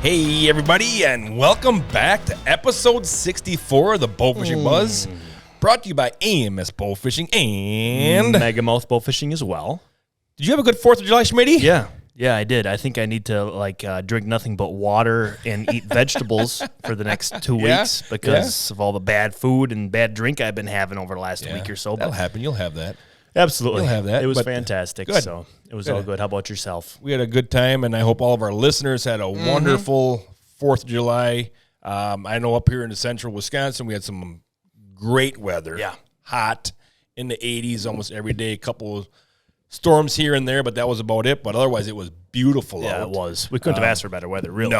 Hey everybody, and welcome back to episode 64 of the Bowfishing Buzz, brought to you by AMS Bowfishing and Megamouth Bowfishing as well. Did you have a good 4th of July, Schmitty? Yeah, I did. I think I need to drink nothing but water and eat vegetables for the next 2 weeks because of all the bad food and bad drink I've been having over the last week or so. That'll happen. You'll have that. Absolutely. You'll have that. It was fantastic. Good. So it was all good. How about yourself? We had a good time, and I hope all of our listeners had a wonderful 4th of July. I know up here in the central Wisconsin, we had some great weather. Yeah. Hot, in the 80s almost every day. A couple storms here and there, but that was about it. But otherwise, it was beautiful out. Yeah, it was. We couldn't have asked for better weather, really.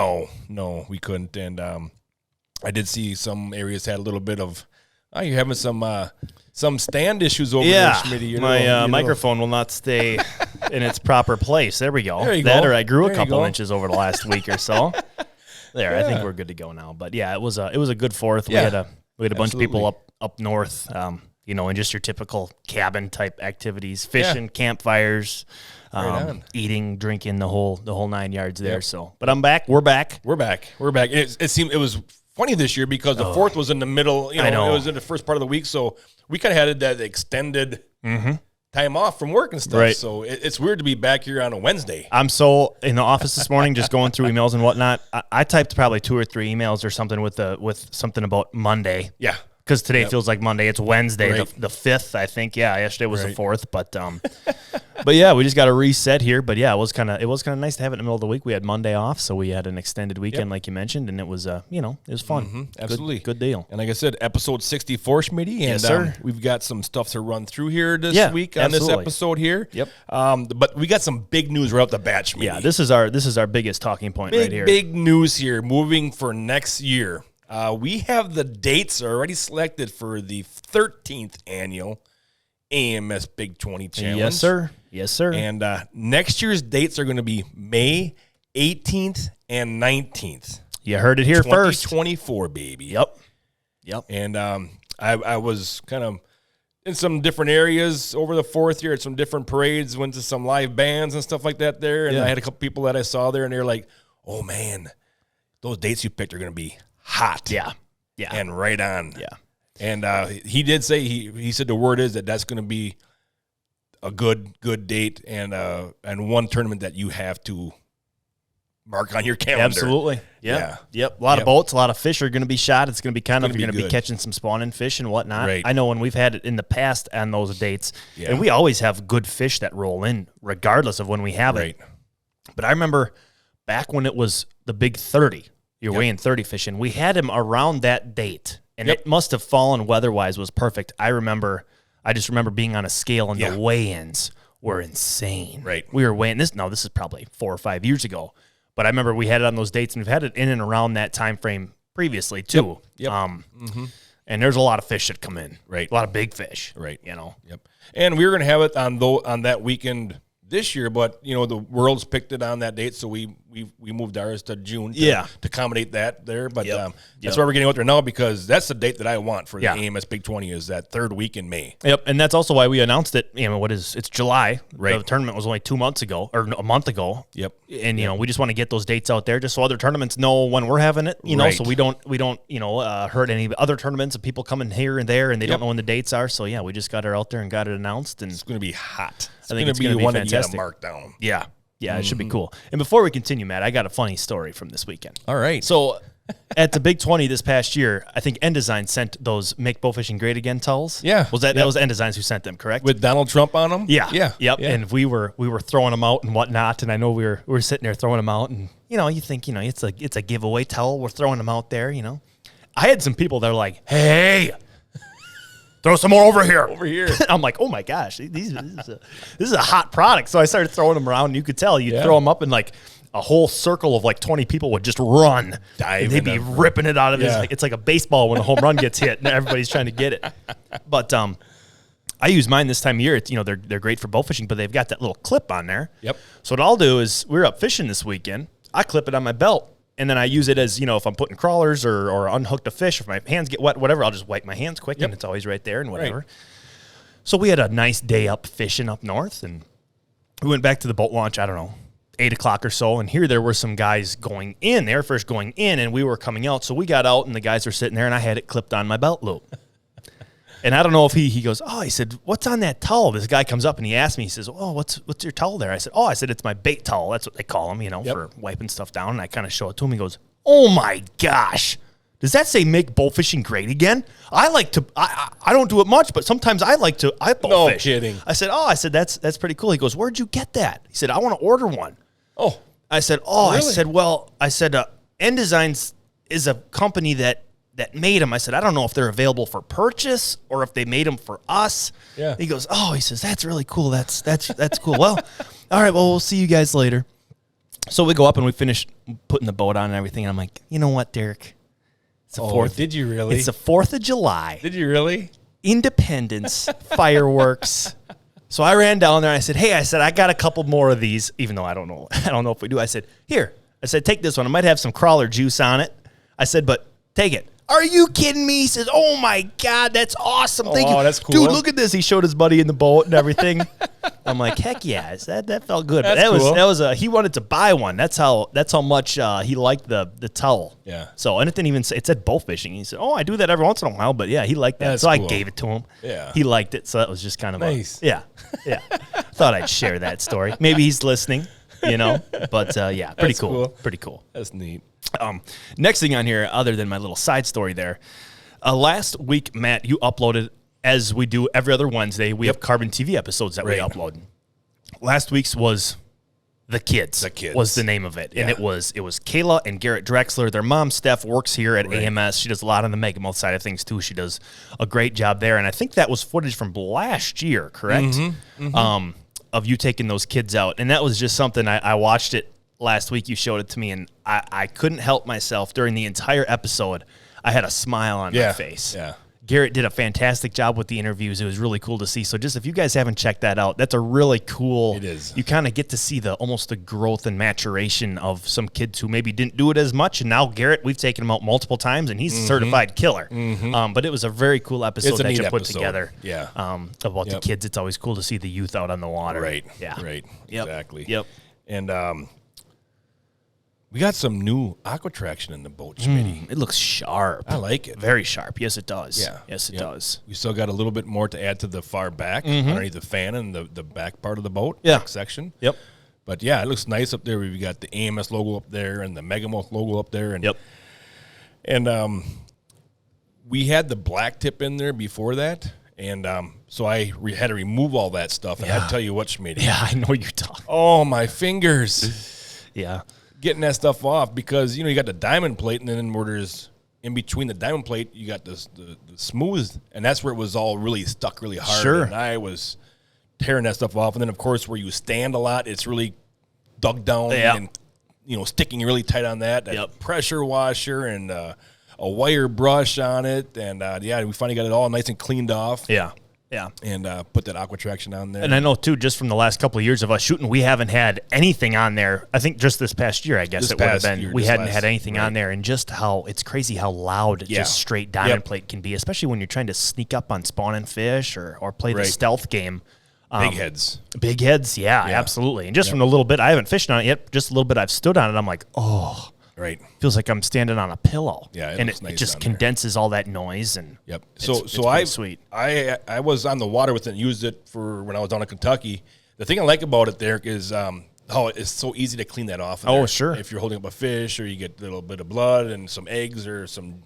No, we couldn't. And I did see some areas had a little bit of, you're having some stand issues over there, Schmitty. My microphone will not stay in its proper place. There we go. There you that go. or I grew There a you couple go. inches over the last week or so. There, I think we're good to go now. But yeah, it was a good 4th. Yeah, We had a bunch of people absolutely. up north, and just your typical cabin type activities, fishing, campfires, on. eating, drinking, the whole 9 yards there. So, but I'm back. We're back. We're back. It seemed it was funny this year because the 4th was in the middle. I know. It was in the first part of the week, so we kind of had that extended time off from work and stuff. Right. So it's weird to be back here on a Wednesday. I'm so in the office this morning, just going through emails and whatnot. I typed probably 2 or 3 emails or something with something about Monday. Yeah. Because today feels like Monday. It's Wednesday, Right. the 5th, I think. Yeah, yesterday was the 4th, but yeah, we just got to reset here. But yeah, it was kind of nice to have it in the middle of the week. We had Monday off, so we had an extended weekend, like you mentioned, and it was it was fun. Absolutely. Good deal. And like I said, episode 64, Schmitty. And Yes, sir. We've got some stuff to run through here this week on this episode here. Yep. But we got some big news right off the bat, Schmitty. Yeah, this is our biggest talking point right here. Big news here, moving for next year. We have the dates already selected for the 13th annual AMS Big 20 Challenge. Yes, sir. Yes, sir. And next year's dates are going to be May 18th and 19th. You heard it here first. 2024, baby. Yep. And I was kind of in some different areas over the 4th year at some different parades, went to some live bands and stuff like that there. And I had a couple people that I saw there, and they were like, oh, man, those dates you picked are going to be hot. Yeah. And right on. Yeah. And he did say, he said the word is that's going to be a good date and one tournament that you have to mark on your calendar. Absolutely. Yeah. Yep. A lot of boats, a lot of fish are going to be shot. It's going to be you're going to be good. catching some spawning fish and whatnot. Right. I know when we've had it in the past on those dates, and we always have good fish that roll in regardless of when we have it. But I remember back when it was the big 30, you're weighing 30 fish in, we had him around that date. And it must have fallen weather-wise was perfect. I just remember being on a scale and the weigh-ins were insane. Right. We were weighing this is probably 4 or 5 years ago. But I remember we had it on those dates, and we've had it in and around that time frame previously too. Yep. And there's a lot of fish that come in. Right. A lot of big fish. Right. Yep. And we were going to have it on that weekend this year, but the world's picked it on that date, so we moved ours to June to accommodate that there. But that's why we're getting out there now, because that's the date that I want for the AMS Big 20 is that 3rd week in May. Yep, and that's also why we announced it. It's July. Right. The tournament was only 2 months ago or a month ago. Yep. And we just want to get those dates out there just so other tournaments know when we're having it. So we don't hurt any other tournaments of people coming here and there and they don't know when the dates are. So we just got it out there and got it announced, and It's going to be hot. I think it's going to be one that you got fantastic. to mark down. Yeah, it should be cool. And before we continue, Matt, I got a funny story from this weekend. All right. So at the Big 20 this past year, I think Endesign sent those Make Bowfishing Great Again towels. Yeah. That was Endesigns who sent them, correct? With Donald Trump on them? Yeah. Yeah. Yep. And we were throwing them out and whatnot, and I know we were sitting there throwing them out, and you think it's a giveaway towel. We're throwing them out there. I had some people that are like, hey, throw some more over here. Over here. I'm like, oh my gosh, this is a hot product. So I started throwing them around, and you could tell you'd throw them up, and like a whole circle of like 20 people would just run. Dive They'd be ripping it out of this. Yeah. It's like a baseball when a home run gets hit, and everybody's trying to get it. But I use mine this time of year. It's, they're great for bow fishing, but they've got that little clip on there. Yep. So what I'll do is we were up fishing this weekend. I clip it on my belt, and then I use it as, if I'm putting crawlers or unhooked a fish, if my hands get wet, whatever, I'll just wipe my hands quick, and it's always right there and whatever. Right. So we had a nice day up fishing up north, and we went back to the boat launch, I don't know, 8 o'clock or so, and here there were some guys going in. They were first going in, and we were coming out. So we got out, and the guys were sitting there, and I had it clipped on my belt loop. And I don't know if he goes, oh, he said, what's on that towel? This guy comes up and he asked me, he says, oh, what's your towel there? I said, it's my bait towel. That's what they call them, for wiping stuff down. And I kind of show it to him. He goes, oh my gosh. Does that say make bowfishing great again? I don't do it much, but sometimes I bowfish. No kidding. I said, that's pretty cool. He goes, where'd you get that? He said, I want to order one. Oh. I said, really? End Designs is a company that made them. I said, I don't know if they're available for purchase or if they made them for us. Yeah. He goes, he says, that's really cool. That's cool. Well, all right, well, we'll see you guys later. So we go up and we finish putting the boat on and everything. And I'm like, you know what, Derek? It's the 4th. Did you really? It's the 4th of July. Did you really? Independence, fireworks. So I ran down there and I said, hey, I got a couple more of these, even though I don't know if we do. I said, here. I said, take this one. It might have some crawler juice on it. I said, but take it. Are you kidding me? He says, oh, my God, that's awesome. Thank you. Oh, that's cool. Dude, look at this. He showed his buddy in the boat and everything. I'm like, heck yeah. That felt good. That's but cool. He wanted to buy one. That's how much he liked the towel. Yeah. So, and it didn't even say, it said Bowfishing. He said, oh, I do that every once in a while. But, yeah, he liked that. That's so cool. I gave it to him. Yeah. He liked it. So that was just kind of nice. Yeah. Thought I'd share that story. Maybe he's listening, But, yeah, pretty That's cool. cool. Pretty cool. That's neat. Next thing on here, other than my little side story there, last week, Matt, you uploaded, as we do every other Wednesday, we have Carbon TV episodes that we upload. Last week's was The Kids. The Kids was the name of it. Yeah. And it was Kayla and Garrett Drexler. Their mom, Steph, works here at AMS. She does a lot on the Megamouth side of things, too. She does a great job there. And I think that was footage from last year, correct? Mm-hmm. Of you taking those kids out. And that was just something, I watched it last week. You showed it to me, and I couldn't help myself during the entire episode. I had a smile on my face. Yeah. Garrett did a fantastic job with the interviews. It was really cool to see. So just if you guys haven't checked that out, that's a really cool. It is. You kind of get to see almost the growth and maturation of some kids who maybe didn't do it as much. And now Garrett, we've taken him out multiple times, and he's a certified killer. Mm-hmm. But it was a very cool episode that you put together. Yeah. About the kids. It's always cool to see the youth out on the water. Right. Yeah. Right. Yep. Exactly. Yep. And we got some new aqua traction in the boat, Schmitty. It looks sharp. I like it. Very sharp. Yes, it does. Yeah. Yes, it does. We still got a little bit more to add to the far back, underneath the fan and the back part of the boat, back section. Yep. But, yeah, it looks nice up there. We've got the AMS logo up there and the Megamouth logo up there. And, And we had the black tip in there before that. And so I had to remove all that stuff. And I'll tell you what, Schmitty. Yeah, I know you talk. Oh, my fingers. Yeah. Getting that stuff off because, you got the diamond plate, and then where there's in between the diamond plate, you got the smooth, and that's where it was all really stuck really hard. Sure. And I was tearing that stuff off. And then, of course, where you stand a lot, it's really dug down and, sticking really tight on that. Pressure washer and a wire brush on it. And, we finally got it all nice and cleaned off. Yeah. Yeah. And put that aqua traction on there. And I know, too, just from the last couple of years of us shooting, we haven't had anything on there. I think just this past year, I guess it would have been. We hadn't had anything on there. And just how it's crazy how loud just straight diamond plate can be, especially when you're trying to sneak up on spawning fish or play the stealth game. Big heads. Big heads, yeah, absolutely. And just from the little bit, I haven't fished on it yet, just a little bit I've stood on it, I'm like, oh. Right. Feels like I'm standing on a pillow. Yeah, and it just condenses all that noise. And it's sweet. I was on the water with it and used it for when I was down in Kentucky. The thing I like about it, Derek, is how it's so easy to clean that off. Oh, sure. If you're holding up a fish or you get a little bit of blood and some eggs or some,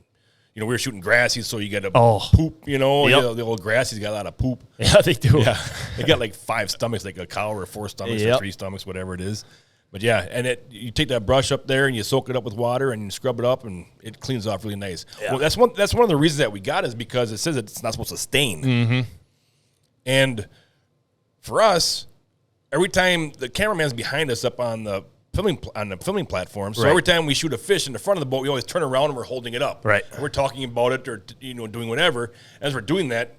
we were shooting grassies, so you get a poop, the old grassies got a lot of poop. Yeah, they do. Yeah. They got like 5 stomachs, like a cow, or 4 stomachs or 3 stomachs, whatever it is. But yeah, and you take that brush up there and you soak it up with water and you scrub it up and it cleans off really nice. Yeah. Well, that's one of the reasons that we got is because it says it's not supposed to stain. Mm-hmm. And for us, every time the cameraman's behind us up on the filming platform, so every time we shoot a fish in the front of the boat, we always turn around and we're holding it up. Right. And we're talking about it or doing whatever. As we're doing that,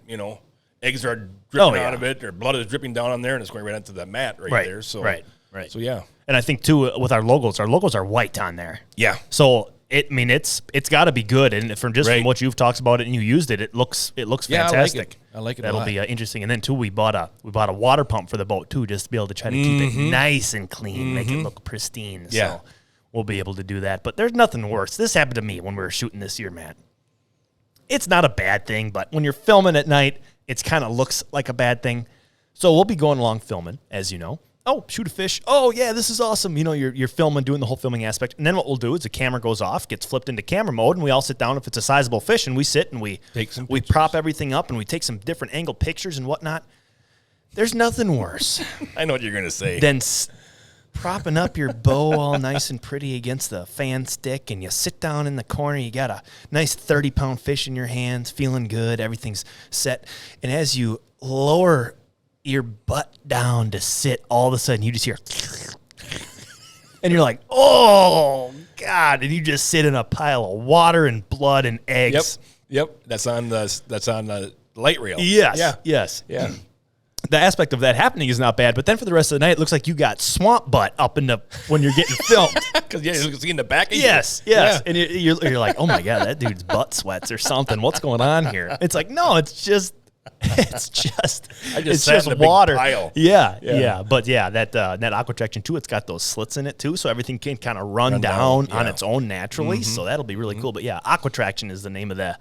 eggs are dripping out of it or blood is dripping down on there and it's going right into the mat there. So Right. So yeah. And I think, too, with our logos are white on there. Yeah. So It's got to be good, and from what you've talked about it and you used it, it looks fantastic. I like it. That'll be interesting. And then too, we bought a water pump for the boat too, just to be able to try to keep it nice and clean, make it look pristine. Yeah. So we'll be able to do that. But there's nothing worse. This happened to me when we were shooting this year, Matt. It's not a bad thing, but when you're filming at night, it kind of looks like a bad thing. So we'll be going along filming, as you know. Oh, shoot a fish. Oh, yeah, this is awesome. You're filming, doing the whole filming aspect. And then what we'll do is the camera goes off, gets flipped into camera mode, and we all sit down if it's a sizable fish, and we sit and we prop everything up, and we take some different angle pictures and whatnot. There's nothing worse. I know what you're going to say. Than propping up your bow all nice and pretty against the fan stick, and you sit down in the corner, you got a nice 30-pound fish in your hands, feeling good, everything's set. And as you lower your butt down to sit, all of a sudden you just hear, and you're like, oh God, and you just sit in a pile of water and blood and eggs. Yep. That's on the light rail. Yes. Yeah. The aspect of that happening is not bad, but then for the rest of the night, it looks like you got swamp butt up in when you're getting filmed. Because you can see in the back of you. Yes. Yeah. And you're like, oh my God, that dude's butt sweats or something. What's going on here? It's like, no, it's just water. Pile. Yeah. But yeah, that Aquatraction too, it's got those slits in it too, so everything can kind of run down on its own naturally. So that'll be really cool. But yeah, Aquatraction is the name of the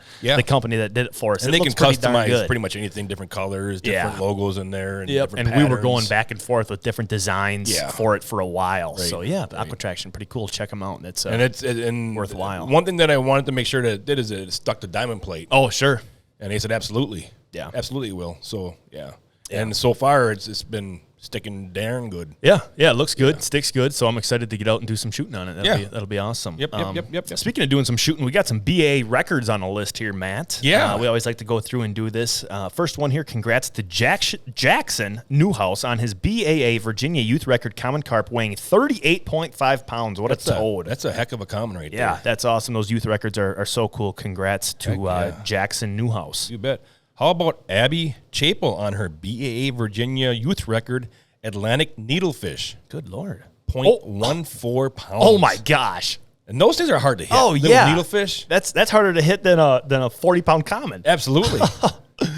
company that did it for us. And they can customize pretty much anything, different colors, different logos in there, and different patterns. We were going back and forth with different designs for it for a while. Right. So yeah, Aquatraction, pretty cool. Check them out. It's worthwhile. One thing that I wanted to make sure that it did is it stuck the diamond plate. Oh sure. And they said absolutely. Yeah. Absolutely will. So, yeah. And so far, it's been sticking darn good. Yeah. Yeah, it looks good. Sticks good. So I'm excited to get out and do some shooting on it. That'll be awesome. Yep. Speaking of doing some shooting, we got some BA records on the list here, Matt. Yeah. We always like to go through and do this. First one here, congrats to Jackson Newhouse on his BAA Virginia Youth Record common carp weighing 38.5 pounds. What a toad. That's a heck of a common right there. Yeah, that's awesome. Those youth records are so cool. Congrats to Jackson Newhouse. You bet. How about Abby Chapel on her BAA Virginia Youth Record Atlantic Needlefish? Good Lord. 0.14 pounds. Oh, my gosh. And those things are hard to hit. Oh, yeah. Needlefish. That's harder to hit than a 40-pound common. Absolutely.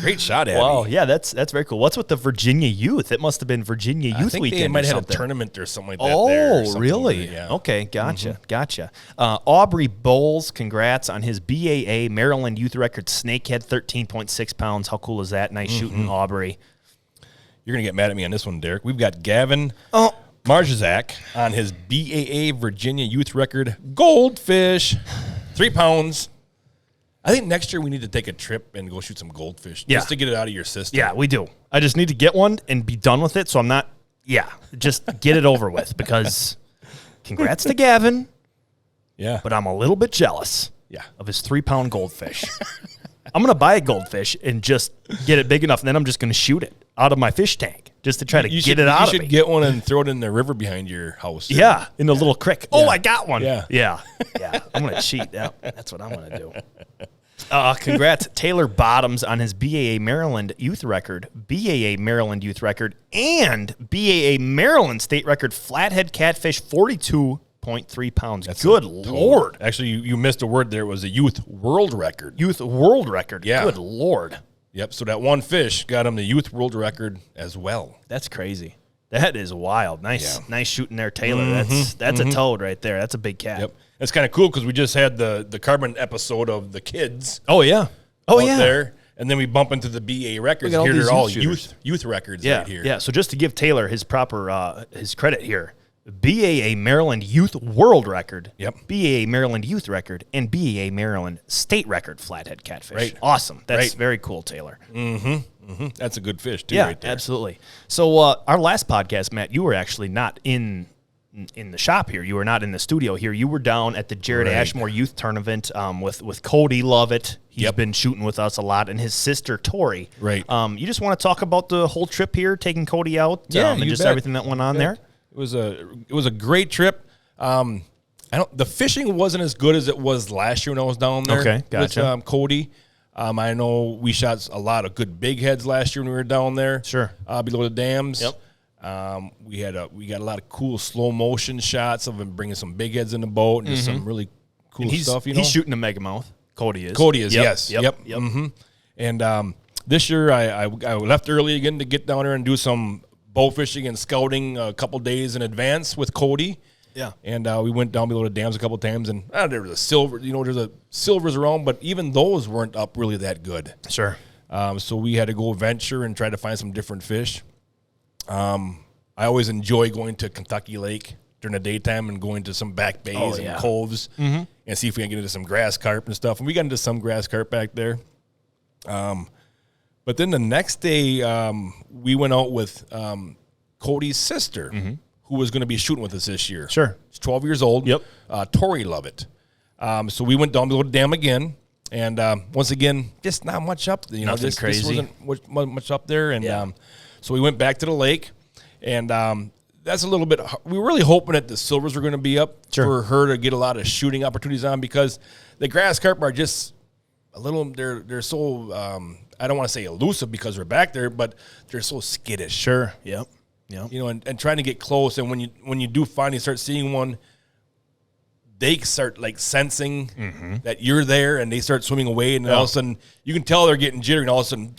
Great shot, Abby. Wow, yeah, that's very cool. What's with the Virginia Youth? It must have been Virginia Youth Weekend. They might have had a tournament or something like that. Oh, really? Yeah. Okay, gotcha. Aubrey Bowles, congrats on his BAA Maryland Youth Record Snakehead, 13.6 pounds. How cool is that? Nice shooting, Aubrey. You're gonna get mad at me on this one, Derek. We've got Gavin Marjazak on his BAA Virginia Youth Record Goldfish, 3 pounds. I think next year we need to take a trip and go shoot some goldfish just to get it out of your system. Yeah, we do. I just need to get one and be done with it, so I'm not just get it over with, because congrats to Gavin. Yeah. But I'm a little bit jealous of his 3-pound goldfish. I'm going to buy a goldfish and just get it big enough, and then I'm just going to shoot it out of my fish tank just to try to get it out of me. You should get one and throw it in the river behind your house. Yeah, in the little creek. Oh, I got one. Yeah. I'm going to cheat. That's what I'm going to do. Congrats, Taylor Bottoms on his BAA Maryland Youth Record, BAA Maryland Youth Record, and BAA Maryland State Record Flathead Catfish, 42.3 pounds. That's good Lord. Actually, you missed a word there. It was a Youth World Record. Youth World Record. Yeah. Good Lord. Yep, so that one fish got him the Youth World Record as well. That's crazy. That is wild. Nice shooting there, Taylor. That's a toad right there. That's a big cat. Yep. It's kind of cool because we just had the carbon episode of the kids. Oh, yeah. There. And then we bump into the BA records. Here they're all youth records right here. Yeah, so just to give Taylor his proper his credit here, BAA Maryland Youth World Record, BAA Maryland Youth Record, and BAA Maryland State Record Flathead Catfish. Right. Awesome. That's very cool, Taylor. That's a good fish, too, right there. Absolutely. So our last podcast, Matt, you were actually not in the shop here. You were not in the studio here. You were down at the Jared Ashmore Youth Tournament with Cody Lovett. He's been shooting with us a lot, and his sister Tori. Right. You just want to talk about the whole trip here, taking Cody out, and just everything that went on there? It was a great trip. The fishing wasn't as good as it was last year when I was down there. Okay, gotcha. With Cody. I know we shot a lot of good big heads last year when we were down there. Sure. Below the dams. Yep. We got a lot of cool slow motion shots of him bringing some big heads in the boat and just some really cool stuff. You know, he's shooting a megamouth. Cody is. Yes. Yep. Mm-hmm. And this year I left early again to get down there and do some bow fishing and scouting a couple days in advance with Cody. Yeah. And we went down below the dams a couple times, and there was a silver. You know, there's a silvers around, but even those weren't up really that good. Sure. So we had to go venture and try to find some different fish. I always enjoy going to Kentucky Lake during the daytime and going to some back bays and coves and see if we can get into some grass carp and stuff. And we got into some grass carp back there. But then the next day, we went out with Cody's sister, who was going to be shooting with us this year. Sure. She's 12 years old. Yep. Tori Lovett. So we went down below the dam again. And once again, just not much up. You know, Nothing crazy. This wasn't much up there. And so we went back to the lake. And that's a little bit – we were really hoping that the silvers were going to be up for her to get a lot of shooting opportunities on, because the grass carp are just a little – they're so I don't want to say elusive because we're back there, but they're so skittish. Sure. Yep. You know, and trying to get close. And when you do finally start seeing one, they start like sensing that you're there, and they start swimming away, and all of a sudden you can tell they're getting jittery, and all of a sudden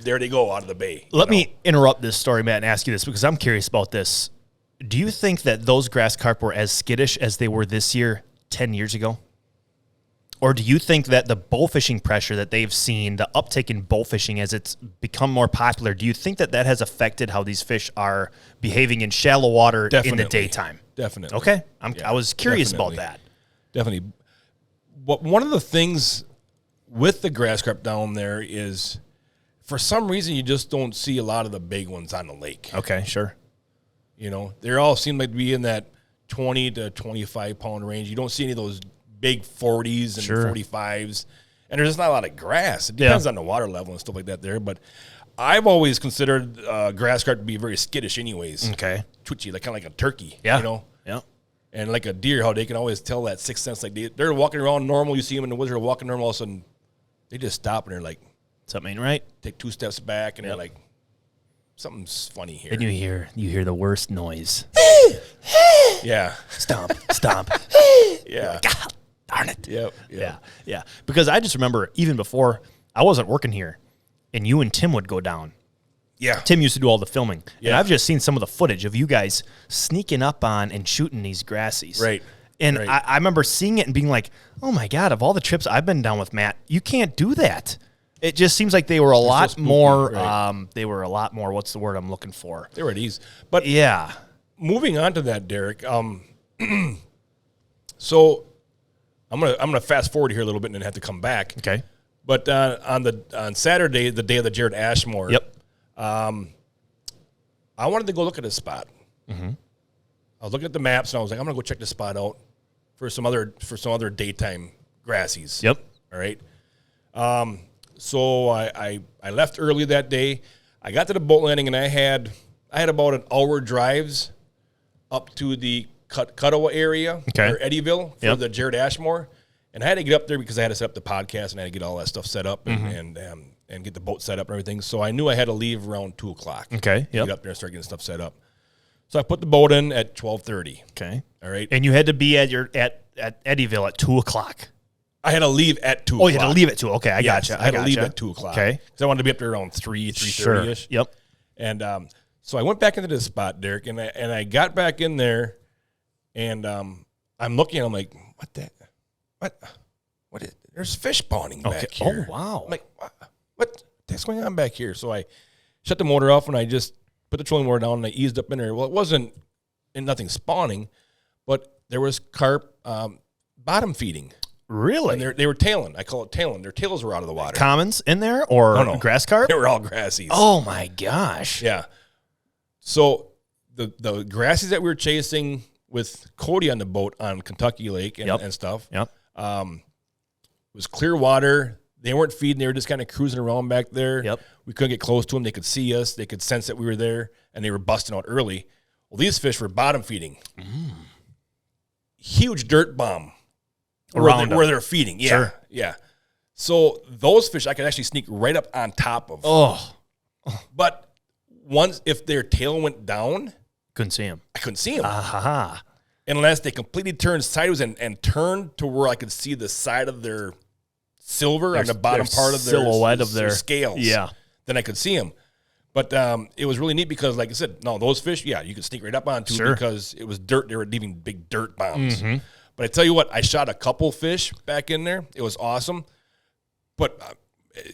there they go out of the bay. Let me interrupt this story, Matt, and ask you this, because I'm curious about this. Do you think that those grass carp were as skittish as they were this year 10 years ago? Or do you think that the bow fishing pressure that they've seen, the uptick in bow fishing as it's become more popular, do you think that has affected how these fish are behaving in shallow water in the daytime? Definitely. Okay. I was curious about that. Definitely. But one of the things with the grass carp down there is, for some reason, you just don't see a lot of the big ones on the lake. Okay, sure. You know, they all seem like to be in that 20 to 25 pound range. You don't see any of those big 40s and 45s, and there's just not a lot of grass. It depends on the water level and stuff like that there, but I've always considered grass carp to be very skittish anyways. Okay. Twitchy, like kind of like a turkey, you know? Yeah. And like a deer, how they can always tell that sixth sense. Like they're walking around normal, you see them in the woods, they're walking normal, all of a sudden they just stop and they're like, something ain't right. Take 2 steps back, and they're like, something's funny here. And you hear the worst noise. Yeah. Stomp. Yeah. Like, God darn it. Yep. Yeah. Because I just remember, even before I wasn't working here, and you and Tim would go down. Yeah. Tim used to do all the filming. Yeah. And I've just seen some of the footage of you guys sneaking up on and shooting these grassies. Right. And right. I remember seeing it and being like, oh my God, of all the trips I've been down with Matt, you can't do that. It just seems like they were a lot spooky, more, right. they were a lot more, what's the word I'm looking for? They were at ease. But yeah. Moving on to that, Derek, so I'm gonna fast forward here a little bit and then have to come back. Okay. But on Saturday, the day of the Jared Ashmore, I wanted to go look at this spot. Mm-hmm. I was looking at the maps and I was like, I'm gonna go check this spot out for some other daytime grassies. Yep. All right. So I left early that day. I got to the boat landing and I had about an hour drives up to the Cuttawa area or Eddyville for the Jared Ashmore, and I had to get up there because I had to set up the podcast and I had to get all that stuff set up and get the boat set up and everything. So I knew I had to leave around 2:00. Okay. Get up there and start getting stuff set up. So I put the boat in at 12:30. Okay. All right. And you had to be at Eddyville at 2:00. I had to leave at 2:00. Oh, you had to leave at 2. Okay, I gotcha. I had to leave at 2:00. Okay. Because I wanted to be up there around 3:30ish. Sure. Yep. And so I went back into this spot, Derek, and I got back in there, and I'm looking, and I'm like, what is, there's fish spawning back here. Oh, wow. I'm like, what's going on back here? So I shut the motor off, and I just put the trolling motor down, and I eased up in there. Well, it wasn't nothing spawning, but there was carp bottom feeding. Really? And they were tailing. I call it tailing. Their tails were out of the water. Commons in there or No. grass carp? They were all grassies. Oh, my gosh. Yeah. So the grassies that we were chasing with Cody on the boat on Kentucky Lake and stuff was clear water. They weren't feeding. They were just kind of cruising around back there. Yep. We couldn't get close to them. They could see us. They could sense that we were there, and they were busting out early. Well, these fish were bottom feeding. Huge dirt bomb. Where they're feeding. Yeah. Sure. Yeah. So those fish I could actually sneak right up on top of. Oh. But if their tail went down, Couldn't see him. I couldn't see them. Aha. unless they completely turned sideways and turned to where I could see the side of their silver on the bottom part of their silhouette of their scales. Yeah. Then I could see them. But it was really neat because, like I said, no, those fish, yeah, you could sneak right up onto because it was dirt. They were leaving big dirt bombs. Mm-hmm. But I tell you what, I shot a couple fish back in there. It was awesome. But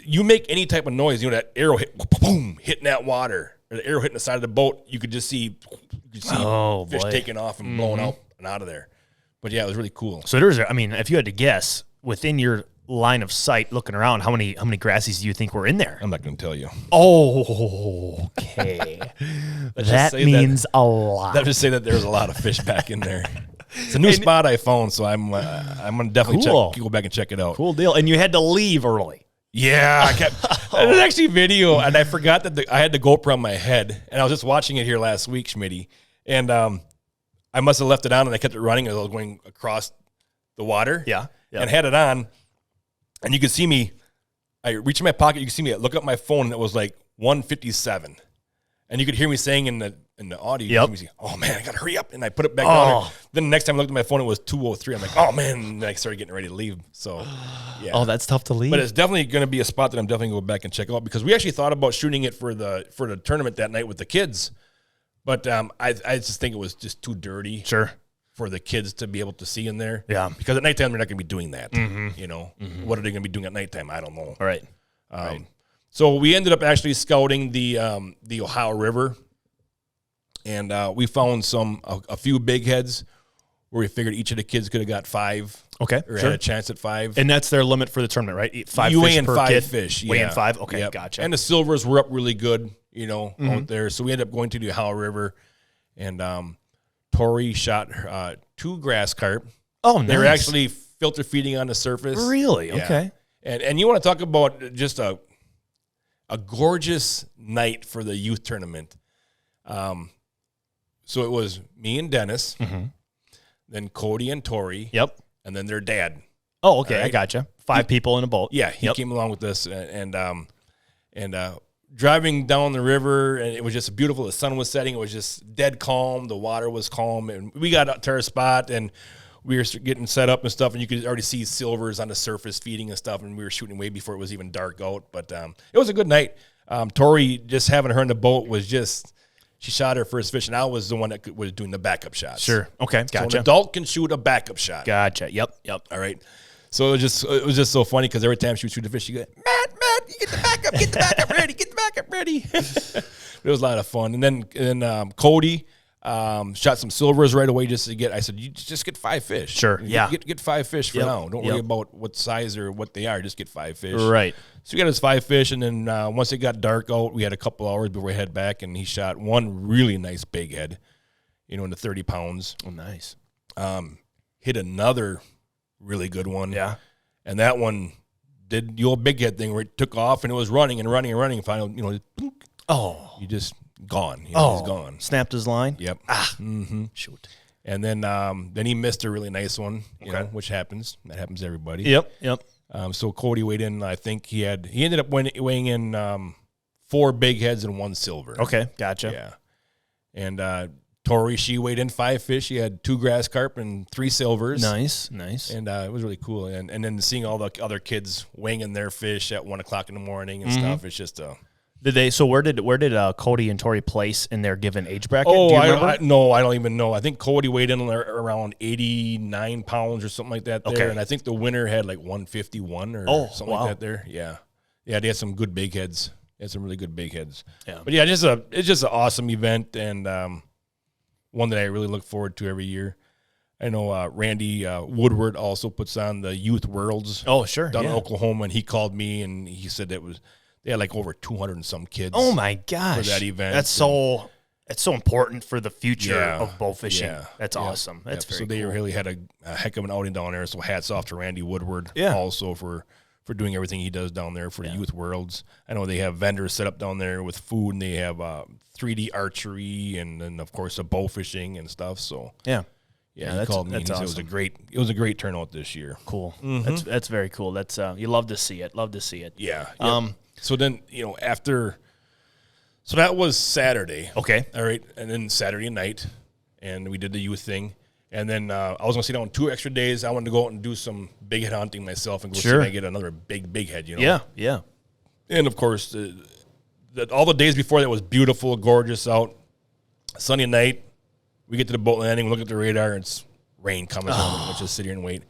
you make any type of noise, that arrow hit, boom, hitting that water, or the arrow hitting the side of the boat, you could just see, fish taking off and blowing out and out of there. But yeah, it was really cool. So if you had to guess within your line of sight, looking around, how many grassies do you think were in there? I'm not going to tell you. Oh, okay. That means a lot. Let's just say that there's a lot of fish back in there. It's a new spot I found, so I'm going to definitely go back and check it out. Cool deal. And you had to leave early. Yeah, I kept. There's actually video, and I forgot that I had the GoPro on my head, and I was just watching it here last week, Schmitty, and I must have left it on, and I kept it running as I was going across the water. Yeah. And had it on. And you could see me, I reached in my pocket, you could see me, I look up my phone, and it was like 1:57. And you could hear me saying in the audio, you could see, oh man, I got to hurry up. And I put it back down there. Then the next time I looked at my phone, it was 2:03. I'm like, oh man. And then I started getting ready to leave. So, yeah. Oh, that's tough to leave. But it's definitely going to be a spot that I'm definitely going to go back and check out because we actually thought about shooting it for the tournament that night with the kids. But I just think it was just too dirty. Sure. For the kids to be able to see in there. Yeah. Because at nighttime, they're not going to be doing that. Mm-hmm. What are they going to be doing at nighttime? I don't know. All right. So we ended up actually scouting the Ohio River, and we found a few big heads where we figured each of the kids could have got 5. Okay. Or had a chance at 5. And that's their limit for the tournament, right? 5 you fish in per 5 kid? Fish. Weigh Yeah. in 5? Okay, Yep. Gotcha. And the silvers were up really good, out there. So we ended up going to the Ohio River, and Tori shot 2 grass carp. Oh, nice. They were actually filter feeding on the surface. Really? Yeah. Okay. And you want to talk about just a gorgeous night for the youth tournament. So it was me and Dennis, then Cody and Tori. Yep. And then their dad. Oh, okay. Right? I gotcha. 5 people in a boat. Yeah, he came along with us, and driving down the river, and it was just beautiful. The sun was setting. It was just dead calm. The water was calm, and we got up to our spot, and we were getting set up and stuff, and you could already see silvers on the surface feeding and stuff, and we were shooting way before it was even dark out. But it was a good night. Tori, just having her in the boat was just, she shot her first fish, and I was the one that was doing the backup shots. Sure. Okay. Gotcha. So an adult can shoot a backup shot. Gotcha. Yep. All right. So it was just so funny because every time she would shoot a fish, she go, Matt, you get the backup ready. It was a lot of fun. And then Cody shot some silvers right away just to get. I said, you just get 5 fish. Sure. Get 5 fish for now. Don't worry about what size or what they are. Just get 5 fish. Right. So we got his 5 fish, and then once it got dark out, we had a couple hours before we head back, and he shot one really nice big head, in the 30 pounds. Oh, nice. Hit another really good one. Yeah. And that one did the old big head thing where it took off and it was running and running and running. Finally, you just gone. He's gone. Snapped his line? Yep. Shoot. And then he missed a really nice one, which happens. That happens to everybody. Yep. So Cody weighed in, I think he ended up weighing in 4 big heads and 1 silver. Okay, gotcha. Yeah. And Tori, she weighed in 5 fish. She had 2 grass carp and 3 silvers. Nice. And it was really cool. And then seeing all the other kids weighing in their fish at 1 o'clock in the morning and stuff, it's just Did they? So where did Cody and Tori place in their given age bracket? Oh, do you remember? I don't even know. I think Cody weighed in around 89 pounds or something like that there. Okay. And I think the winner had like 151 or something like that there. Yeah. Yeah, they had some good big heads. They had some really good big heads. Yeah. But yeah, it's just an awesome event, and one that I really look forward to every year. I know Randy Woodward also puts on the Youth Worlds. Oh, sure. Down in Oklahoma, and he called me, and he said they had like over 200 and some kids. Oh my gosh, for that event. It's so important for the future of bow fishing. Yeah. That's awesome. That's very so they cool. really had a heck of an outing down there. So hats off to Randy Woodward also for doing everything he does down there for the Youth Worlds. I know they have vendors set up down there with food, and they have 3D archery, and then of course the bow fishing and stuff. So he called me. And he said it was a great turnout this year. Cool. Mm-hmm. That's very cool. That's you love to see it. Yeah. Yep. So then so that was Saturday. Okay. All right, and then Saturday night, and we did the youth thing, And then I was going to sit down 2 extra days. I wanted to go out and do some big head hunting myself and go see if I get another big head, you know? Yeah, yeah. And, of course, all the days before that was beautiful, gorgeous out. Sunday night, we get to the boat landing, look at the radar, and it's rain coming on. Let's just sit here and wait.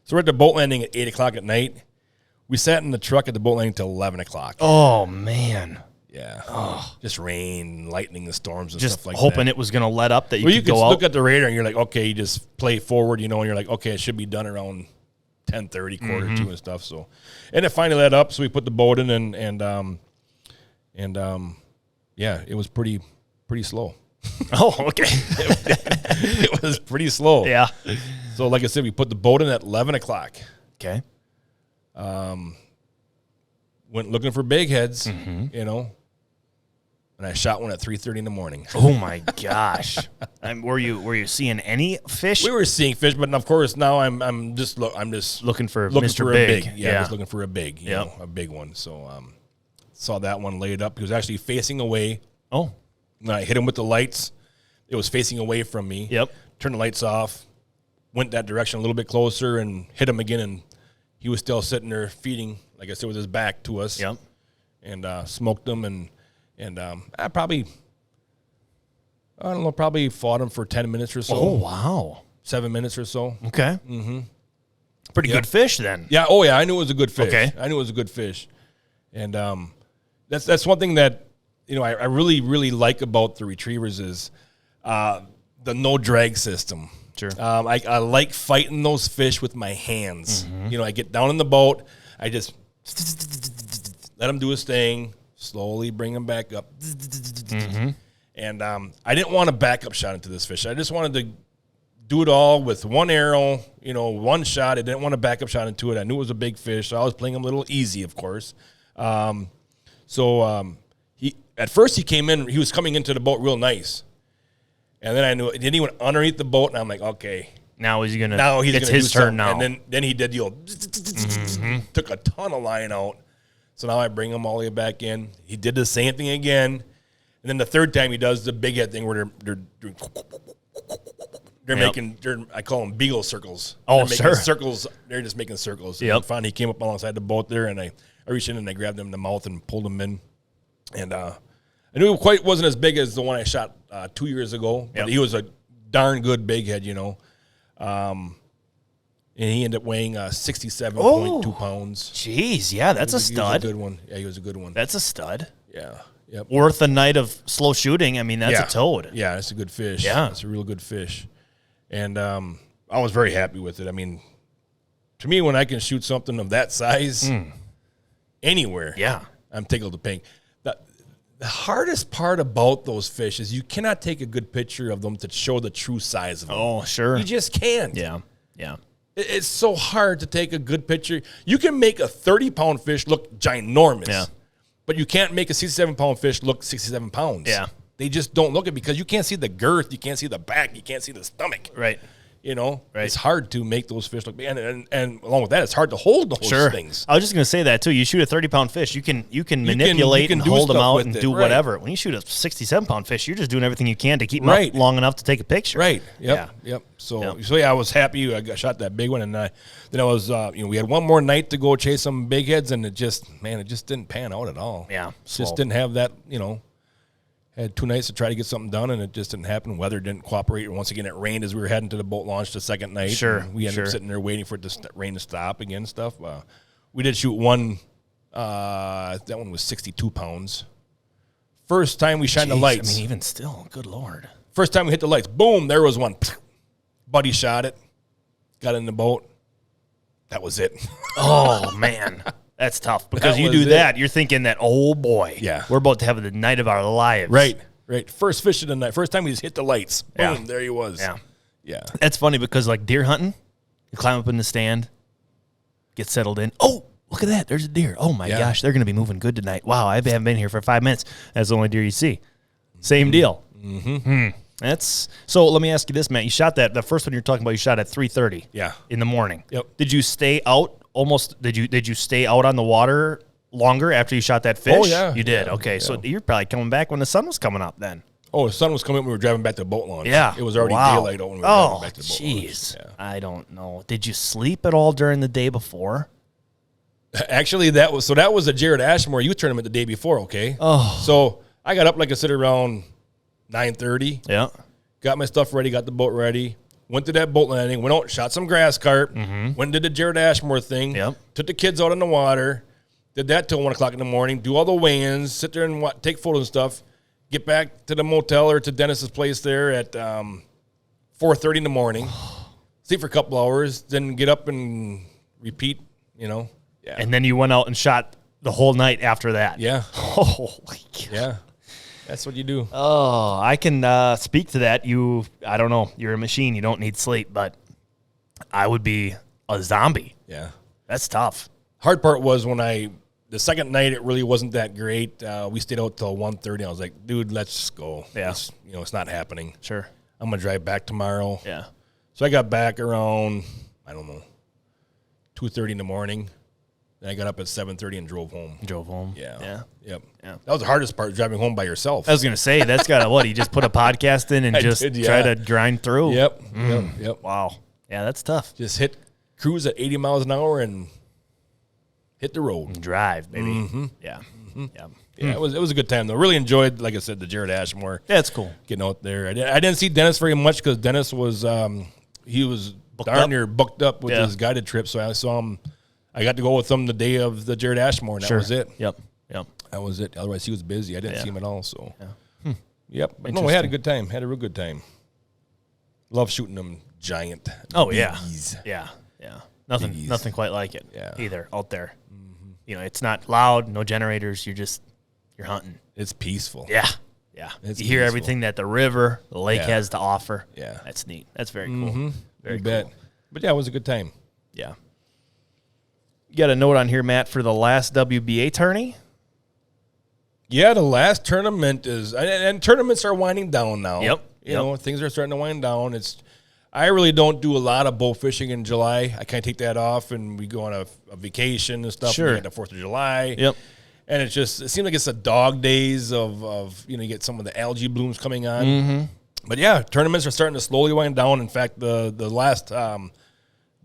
So we're at the boat landing at 8 o'clock at night. We sat in the truck at the boat landing until 11 o'clock. Oh, man. Yeah. Just rain, lightning, the storms and just stuff like that. Just hoping it was going to let up that you could go out. You could look at the radar and you're like, okay, you just play forward, you know, and you're like, okay, it should be done around 10:30, quarter to and stuff. So, and it finally let up, so we put the boat in and yeah, it was pretty slow. Oh, okay. It was pretty slow. Yeah. So, like I said, we put the boat in at 11 o'clock. Okay. Went looking for big heads, you know, and I shot one at 3:30 in the morning. Oh my gosh! Were you seeing any fish? We were seeing fish, but of course now I'm just looking for Mr. Big. Yeah, just looking for a big, you know, a big one. So saw that one laid up. He was actually facing away. Oh, and I hit him with the lights. It was facing away from me. Yep. Turned the lights off. Went that direction a little bit closer and hit him again, and he was still sitting there feeding, like I said, with his back to us. Yep. And smoked him, and I probably fought him for 10 minutes or so. Oh, wow. 7 minutes or so. Okay. Pretty good fish then. Yeah. Oh, yeah. I knew it was a good fish. Okay. I knew it was a good fish. And that's one thing that, you know, I really, really like about the retrievers is the no drag system. Sure. I like fighting those fish with my hands. You know, I get down in the boat. I just let him do his thing, slowly bring him back up. And I didn't want a backup shot into this fish. I just wanted to do it all with one arrow, you know, one shot. I didn't want a backup shot into it. I knew it was a big fish, so I was playing him a little easy, of course. At first he came in, he was coming into the boat real nice. And then I knew it. Then he went underneath the boat, and I'm like, okay. Now he's gonna. Now he's it's gonna his do turn something. now. And then he did the old took a ton of line out. So now I bring him all the way back in. He did the same thing again, and then the third time he does the big head thing where they're making I call them beagle circles. Oh, they're making circles. They're just making circles. Yep. And finally he came up alongside the boat there, and I reached in and I grabbed him in the mouth and pulled him in, and I knew it wasn't as big as the one I shot 2 years ago, but he was a darn good big head, you know. And he ended up weighing 67.2 pounds. Jeez, yeah, that's a stud. He was a good one. Yeah, he was a good one. That's a stud. Yeah. Yep. Worth a night of slow shooting. I mean, that's a toad. Yeah, it's a good fish. Yeah. It's a real good fish. And I was very happy with it. I mean, to me, when I can shoot something of that size anywhere, I'm tickled to pink. The hardest part about those fish is you cannot take a good picture of them to show the true size of them. Oh, sure. You just can't. Yeah, yeah. It's so hard to take a good picture. You can make a 30-pound fish look ginormous, but you can't make a 67-pound fish look 67 pounds. Yeah. They just don't look it because you can't see the girth, you can't see the back, you can't see the stomach. Right. You know, it's hard to make those fish look big. And along with that, it's hard to hold those things. I was just going to say that, too. You shoot a 30-pound fish, you can manipulate and hold them out and do whatever. When you shoot a 67-pound fish, you're just doing everything you can to keep them up long enough to take a picture. Right. Yep. So I was happy. I shot that big one. And then I was, we had one more night to go chase some big heads, and it just didn't pan out at all. Yeah. Just didn't have that, Had 2 nights to try to get something done, and it just didn't happen. Weather didn't cooperate. Once again, it rained as we were heading to the boat launch the second night. Sure. We ended up sitting there waiting for it to rain to stop again and stuff. We did shoot one. That one was 62 pounds. First time we shined the lights. I mean, even still, good Lord. First time we hit the lights, boom, there was one. Buddy shot it, got in the boat. That was it. Oh, man. That's tough because you do that, you're thinking that, oh boy, we're about to have the night of our lives. Right. First fish of the night. First time we just hit the lights. Boom, there he was. Yeah. That's funny because like deer hunting, you climb up in the stand, get settled in. Oh, look at that. There's a deer. Oh my gosh, they're going to be moving good tonight. Wow, I haven't been here for 5 minutes. That's the only deer you see. Same deal. That's so. Let me ask you this, Matt. You shot the first one you're talking about. You shot at 3:30. In the morning. Yep. Did you stay out? Did you stay out on the water longer after you shot that fish? Oh, yeah. You did? Okay. So you're probably coming back when the sun was coming up then. Oh, the sun was coming up when we were driving back to the boat launch. Yeah. It was already daylight when we were driving back to the boat launch. Jeez. Yeah. I don't know. Did you sleep at all during the day before? Actually, that was the Jared Ashmore youth tournament the day before, okay? Oh. So I got up, like I said, around 9:30. Yeah. Got my stuff ready, got the boat ready. Went to that boat landing, went out, shot some grass carp, went and did the Jared Ashmore thing, took the kids out in the water, did that till 1 o'clock in the morning, do all the weigh-ins, sit there and take photos and stuff, get back to the motel or to Dennis's place there at 4:30 in the morning, sleep for a couple hours, then get up and repeat, Yeah. And then you went out and shot the whole night after that. Yeah. Holy God. Yeah. That's what you do. Oh, I can speak to that. I don't know. You're a machine. You don't need sleep, but I would be a zombie. Yeah. That's tough. Hard part was the second night, it really wasn't that great. We stayed out till 1:30. I was like, dude, let's go. Yeah. It's not happening. Sure. I'm going to drive back tomorrow. Yeah. So I got back around, 2:30 in the morning. Then I got up at 7:30 and drove home. Yeah. Yep. Yeah. That was the hardest part, driving home by yourself. I was going to say, that's got to what? You just put a podcast in and try to grind through? Yep. Yep. Wow. Yeah, that's tough. Just cruise at 80 miles an hour and hit the road. And drive, baby. Mm-hmm. Yeah. Mm-hmm. Yeah. Yeah, it was a good time, though. Really enjoyed, like I said, the Jared Ashmore. Yeah, it's cool. Getting out there. I didn't see Dennis very much because Dennis was, he was darn near booked up with his guided trip, so I saw him. I got to go with him the day of the Jared Ashmore, and that was it. Yep. That was it. Otherwise, he was busy. I didn't see him at all. So, Yep. But no, we had a good time. Had a real good time. Love shooting them giant. Biggies. Yeah. Nothing quite like it. Either out there. Mm-hmm. It's not loud. No generators. You're hunting. It's peaceful. Yeah. You hear everything that the river, the lake has to offer. Yeah. That's neat. That's very cool. Very cool. Bet. But yeah, it was a good time. Yeah. You got a note on here, Matt, for the last WBA tourney? Yeah, the last tournament is, and tournaments are winding down now. Yep. You know, things are starting to wind down. I really don't do a lot of bow fishing in July. I kind of take that off, and we go on a vacation and stuff. Sure. The 4th of July. Yep. And it seems like it's the dog days of you get some of the algae blooms coming on. Mm-hmm. But yeah, tournaments are starting to slowly wind down. In fact, the last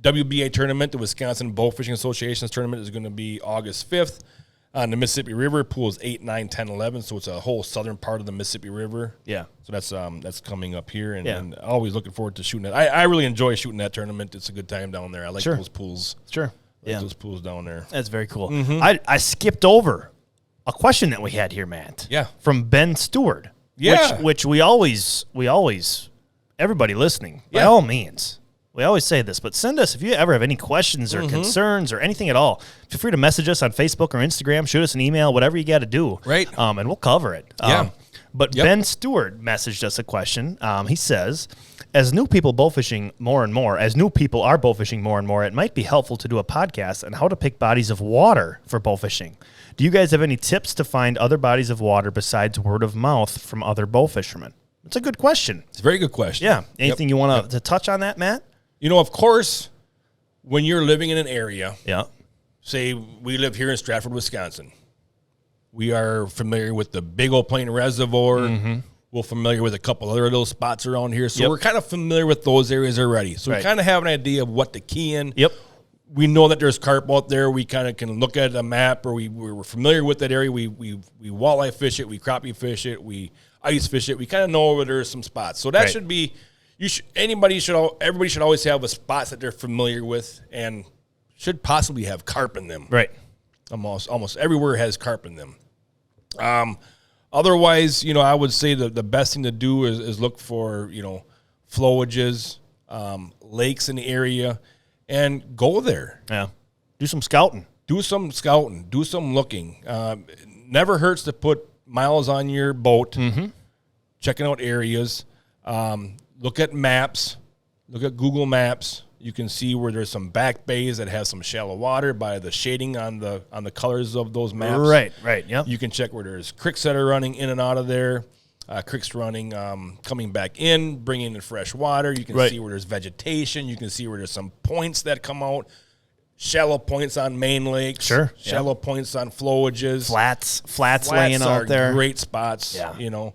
WBA tournament, the Wisconsin Bowfishing Association's tournament, is going to be August 5th on the Mississippi River. Pools 8, 9, 10, 11. So it's a whole southern part of the Mississippi River. Yeah. So that's coming up here, and always looking forward to shooting it. I really enjoy shooting that tournament. It's a good time down there. I like those pools. Sure. Those pools down there. That's very cool. Mm-hmm. I skipped over a question that we had here, Matt. Yeah. From Ben Stewart. Yeah. Which we always, everybody listening, by all means, we always say this, but send us, if you ever have any questions or concerns or anything at all, feel free to message us on Facebook or Instagram, shoot us an email, whatever you got to do. Right. And we'll cover it. Yeah. But Ben Stewart messaged us a question. He says, as new people are bowfishing more and more, it might be helpful to do a podcast on how to pick bodies of water for bowfishing. Do you guys have any tips to find other bodies of water besides word of mouth from other bow fishermen? It's a good question. It's a very good question. Yeah. Anything you want to touch on that, Matt? Of course, when you're living in an area, Yeah. say we live here in Stratford, Wisconsin, we are familiar with the Big Old Plain Reservoir. Mm-hmm. We're familiar with a couple other little spots around here. So we're kind of familiar with those areas already. So we kind of have an idea of what to key in. Yep. We know that there's carp out there. We kind of can look at a map, or we're familiar with that area. We walleye fish it. We crappie fish it. We ice fish it. We kind of know where there's some spots. So that should be, everybody should always have a spots that they're familiar with and should possibly have carp in them. Right. Almost everywhere has carp in them. Otherwise, I would say the best thing to do is look for, flowages, lakes in the area, and go there. Yeah. Do some scouting. Do some looking. Never hurts to put miles on your boat, checking out areas. Look at maps. Look at Google Maps. You can see where there's some back bays that have some shallow water by the shading on the colors of those maps. Right. Yep. You can check where there's creeks that are running in and out of there. Creeks running, coming back in, bringing in fresh water. You can see where there's vegetation. You can see where there's some points that come out. Shallow points on main lakes. Sure. Shallow points on flowages. Flats laying out there. Great spots. Yeah.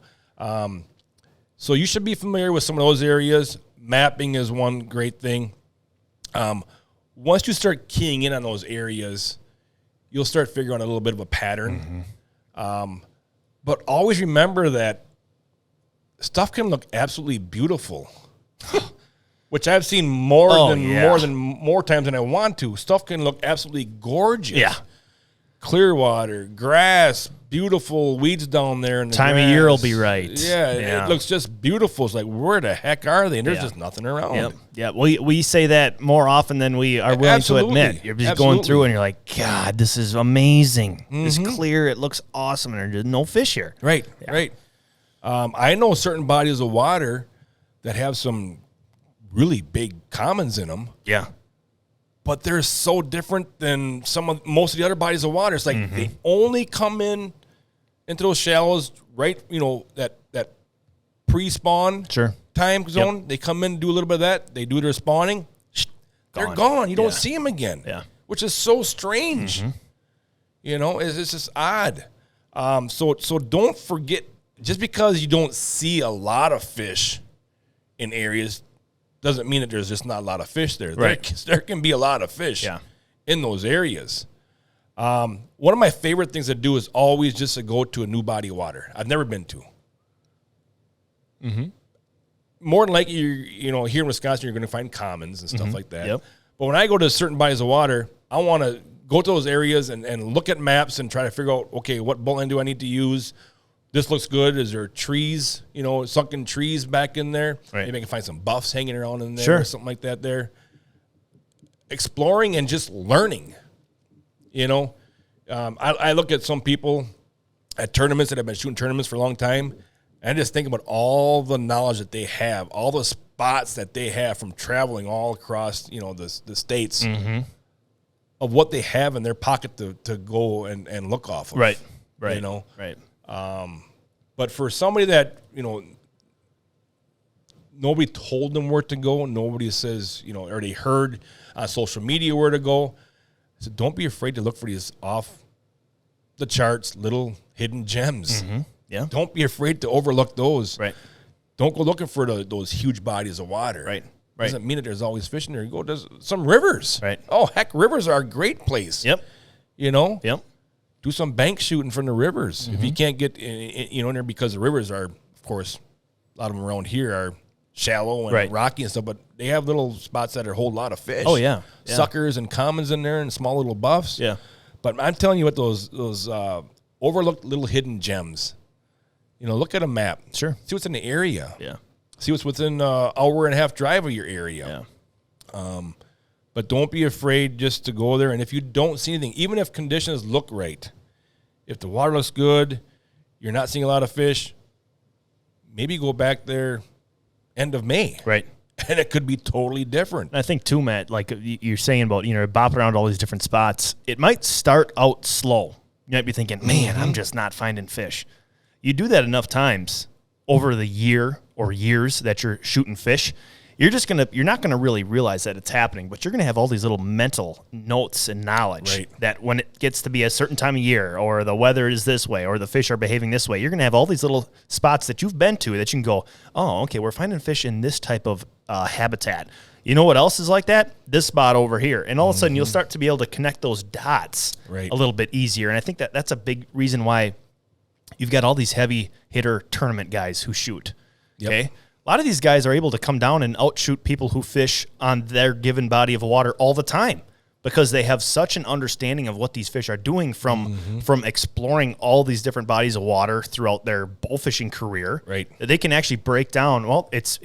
So you should be familiar with some of those areas. Mapping is one great thing. Once you start keying in on those areas, you'll start figuring out a little bit of a pattern. But always remember that stuff can look absolutely beautiful, which I've seen more times than I want to. Stuff can look absolutely gorgeous. Yeah. Clear water, grass, beautiful weeds down there. In the time grass. of year will be right. Yeah, it looks just beautiful. It's like, where the heck are they? And there's just nothing around. Yep. Yeah, we say that more often than we are willing to admit. You're just going through and you're like, God, this is amazing. It's clear. It looks awesome. And there's no fish here. Right, right. I know certain bodies of water that have some really big commons in them. Yeah. But they're so different than most of the other bodies of water. It's like they only come into those shallows right, that pre-spawn time zone. Yep. They come in, do a little bit of that. They do their spawning. They're gone. You don't see them again. Yeah. Which is so strange. It's just odd. So don't forget, just because you don't see a lot of fish in areas doesn't mean that there's just not a lot of fish there. Right. There can be a lot of fish in those areas. One of my favorite things to do is always just to go to a new body of water I've never been to. More than likely, here in Wisconsin, you're going to find commons and stuff like that. Yep. But when I go to certain bodies of water, I want to go to those areas and look at maps and try to figure out, okay, what boat line do I need to use? This looks good. Is there trees, sunken trees back in there? Right. Maybe I can find some buffs hanging around in there or something like that there. Exploring and just learning, I look at some people at tournaments that have been shooting tournaments for a long time, and I just think about all the knowledge that they have, all the spots that they have from traveling all across, the states of what they have in their pocket to go and look off of. Right. Right. But for somebody that, nobody told them where to go, nobody says, or they heard on social media where to go, so don't be afraid to look for these off the charts little hidden gems. Yeah. Don't be afraid to overlook those. Right. Don't go looking for those huge bodies of water. Right. Doesn't mean that there's always fish in there. You go to some rivers. Right. Oh, heck, rivers are a great place. Yep. Yep. Do some bank shooting from the rivers. If you can't get in there, because the rivers are, of course, a lot of them around here are shallow and rocky and stuff, but they have little spots that hold a lot of fish. Oh, yeah. Suckers and commons in there and small little buffs. Yeah. But I'm telling you what, those overlooked little hidden gems, look at a map. Sure. See what's in the area. Yeah. See what's within an hour and a half drive of your area. Yeah. But don't be afraid just to go there. And if you don't see anything, even if conditions look right, if the water looks good, you're not seeing a lot of fish, maybe go back there end of May. Right. And it could be totally different. I think, too, Matt, like you're saying about, bopping around all these different spots, it might start out slow. You might be thinking, man, I'm just not finding fish. You do that enough times over the year or years that you're shooting fish, you're not gonna really realize that it's happening, but you're gonna have all these little mental notes and knowledge that when it gets to be a certain time of year, or the weather is this way, or the fish are behaving this way, you're gonna have all these little spots that you've been to that you can go, oh, okay, we're finding fish in this type of habitat. You know what else is like that? This spot over here. And all of a sudden you'll start to be able to connect those dots a little bit easier. And I think that's a big reason why you've got all these heavy hitter tournament guys who shoot. Okay. A lot of these guys are able to come down and outshoot people who fish on their given body of water all the time, because they have such an understanding of what these fish are doing from exploring all these different bodies of water throughout their bowfishing career. Right. They can actually break down, well, it's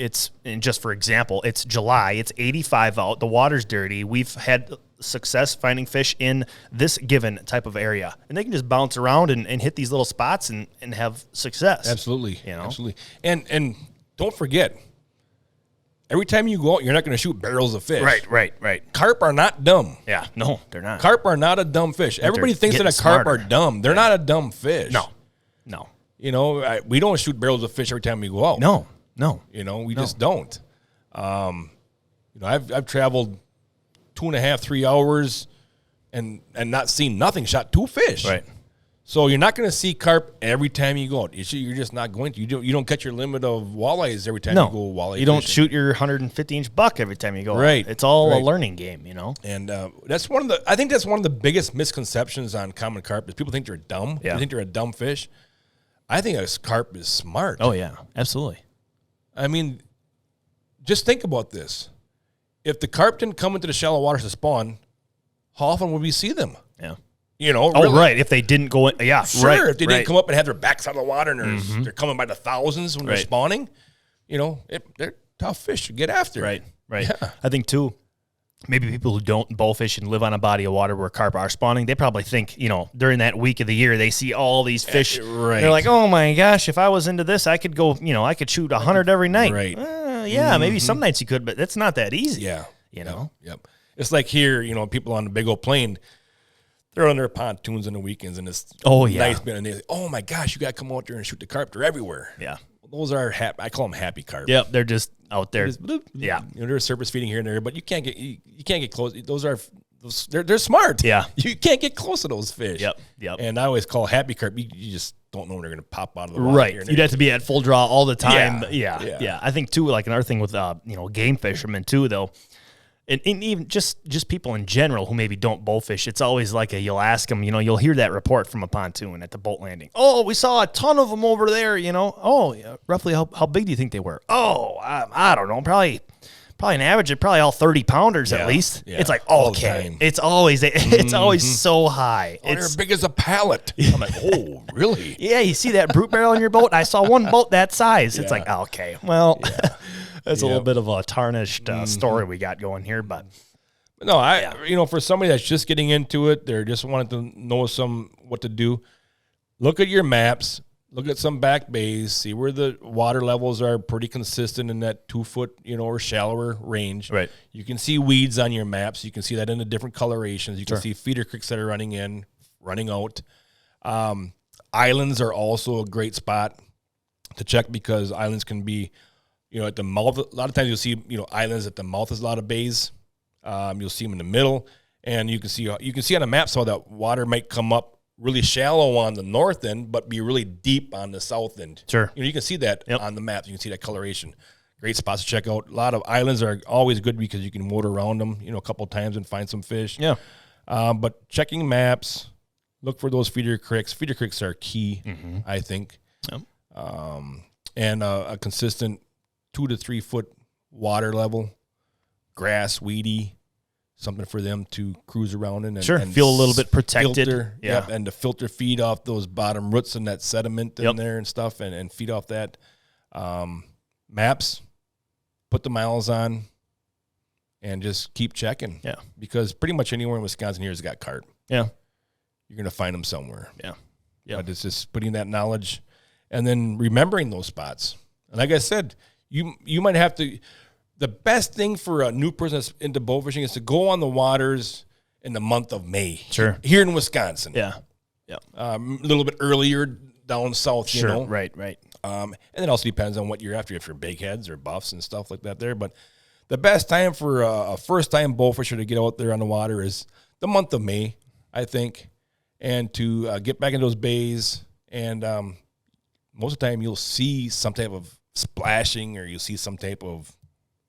and just for example, it's July, it's 85 out, the water's dirty, we've had success finding fish in this given type of area. And they can just bounce around and hit these little spots and have success. Absolutely. Absolutely. And don't forget, every time you go out, you're not going to shoot barrels of fish. Right. Carp are not dumb. Yeah, no, they're not. Carp are not a dumb fish. Everybody thinks that a carp are dumb. They're not a dumb fish. No. We don't shoot barrels of fish every time we go out. No. We just don't. I've traveled 2.5, 3 hours and not seen nothing, shot 2 fish. Right. So you're not going to see carp every time you go out. You're just not going to. You don't catch your limit of walleyes every time you go walleye. You don't shoot your 150-inch buck every time you go out. It's all a learning game, you know. And that's I think that's one of the biggest misconceptions on common carp is people think they're dumb. Yeah. They think they're a dumb fish. I think a carp is smart. Oh yeah, absolutely. I mean, just think about this. If the carp didn't come into the shallow waters to spawn, how often would we see them? Yeah. You know, really. Right. If they didn't go in, sure. If they didn't come up and have their backs out of the water and they're coming by the thousands when they're spawning, you know, they're tough fish to get after. Right. Yeah. I think too, maybe people who don't bowfish and live on a body of water where carp are spawning, they probably think, you know, during that week of the year, they see all these fish. Right. They're like, oh my gosh, if I was into this, I could go, you know, I could shoot 100 every night. Right. Maybe some nights you could, but it's not that easy. Yeah. You know? Yep. It's like here, you know, people on the big old plain, they're on their pontoons on the weekends and it's nice. And they say, oh my gosh, you got to come out there and shoot the carp. They're everywhere. Yeah. Those are I call them happy carp. Yep. They're just out there. Yeah. You know, they're surface feeding here and there, but you can't get close. They're smart. Yeah. You can't get close to those fish. Yep. And I always call happy carp. You just don't know when they're going to pop out of the water. Right. You'd have to be at full draw all the time. Yeah. I think too, like another thing with game fishermen too, though. And even just people in general who maybe don't bowfish, it's always like you'll ask them, you know, you'll hear that report from a pontoon at the boat landing. Oh, we saw a ton of them over there, you know. Oh, yeah, roughly how big do you think they were? Oh, I don't know, probably an average of probably all 30-pounders at least. Yeah. It's like, okay, it's always so high. They're as big as a pallet. I'm like, oh, really? Yeah, you see that brute barrel in your boat? I saw one boat that size. It's like, okay, well... Yeah. That's a little bit of a tarnished story we got going here, but no, you know, for somebody that's just getting into it, they're just wanting to know what to do. Look at your maps, look at some back bays, see where the water levels are pretty consistent in that 2 foot, you know, or shallower range. Right. You can see weeds on your maps. You can see that in the different colorations. You can see feeder creeks that are running in, running out. Islands are also a great spot to check because islands can be, you know, at the mouth. A lot of times you'll see, you know, islands at the mouth is a lot of bays. You'll see them in the middle, and you can see on a map so that water might come up really shallow on the north end, but be really deep on the south end. Sure, you know, you can see that on the map. You can see that coloration. Great spots to check out. A lot of islands are always good because you can motor around them, you know, a couple of times and find some fish. Yeah, but checking maps, look for those feeder creeks. Feeder creeks are key, I think. Yep. And a consistent 2 to 3 foot water level, grass, weedy, something for them to cruise around in and feel a little bit protected. Filter, and to filter feed off those bottom roots and that sediment in there and stuff and feed off that. Maps, put the miles on, and just keep checking. Yeah. Because pretty much anywhere in Wisconsin here has got carp. Yeah. You're going to find them somewhere. Yeah. But it's just putting that knowledge and then remembering those spots. And like I said, you might have to. The best thing for a new person that's into bow fishing is to go on the waters in the month of May. Sure. Here in Wisconsin. Yeah. A little bit earlier down south. You know. Right. And it also depends on what you're after. If you're big heads or buffs and stuff like that there. But the best time for a first time bow fisher to get out there on the water is the month of May, I think, and to get back into those bays. And most of the time you'll see some type of splashing or you'll see some type of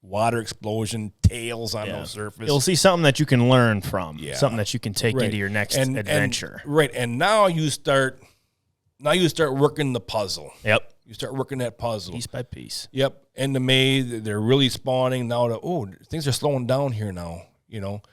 water explosion, tails on the surface. You'll see something that you can learn from, something that you can take into your next adventure. And now you start working the puzzle. Yep. You start working that puzzle. Piece by piece. Yep. End of May, they're really spawning. Now, things are slowing down here now, you know,